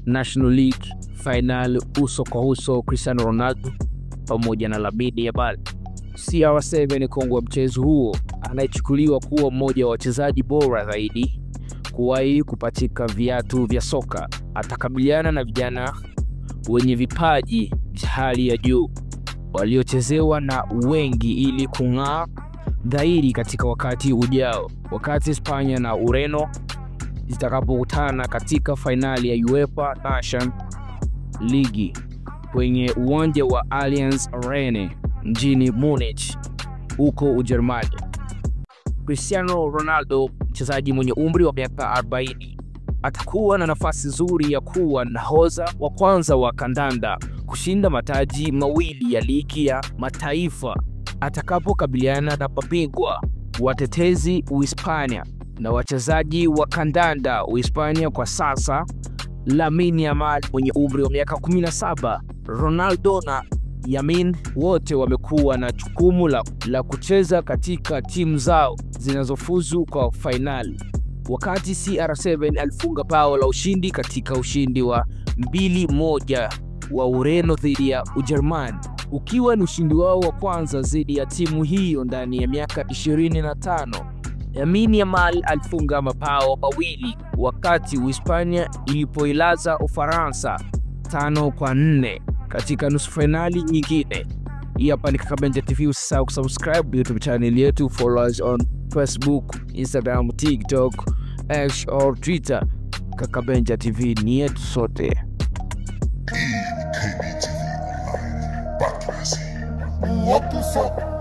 National League final uso kwa uso Cristiano Ronaldo pamoja na Lamine Yamal. CR7 kongwe mchezo huo anayechukuliwa kuwa mmoja wa wachezaji bora zaidi kuwahi kupachika viatu vya soka atakabiliana na vijana wenye vipaji vya hali ya juu waliochezewa na wengi ili kung'aa dhahiri katika wakati ujao, wakati Hispania na Ureno zitakapokutana katika finali ya UEFA Nations League kwenye uwanja wa Allianz Arena mjini Munich huko Ujerumani. Cristiano Ronaldo, mchezaji mwenye umri wa miaka 40, atakuwa na nafasi nzuri ya kuwa nahodha wa kwanza wa kandanda kushinda mataji mawili ya ligi ya mataifa atakapokabiliana na mabingwa watetezi Uhispania na wachezaji wa kandanda Uhispania kwa sasa Lamine Yamal mwenye umri wa miaka 17. Ronaldo na Yamin wote wamekuwa na jukumu la kucheza katika timu zao zinazofuzu kwa finali, wakati CR7 alifunga bao la ushindi katika ushindi wa 2-1 wa Ureno dhidi ya Ujerumani, ukiwa ni ushindi wao wa kwanza dhidi ya timu hiyo ndani ya miaka 25. Lamine Yamal alifunga mabao mawili wakati Uhispania ilipoilaza Ufaransa 5-4 katika nusu finali nyingine. Hapa ni Kakabenja TV. Usisahau kusubscribe YouTube channel yetu, follow us on Facebook, Instagram, TikTok, X or Twitter. Kakabenja TV ni yetu sote. Yetu sote.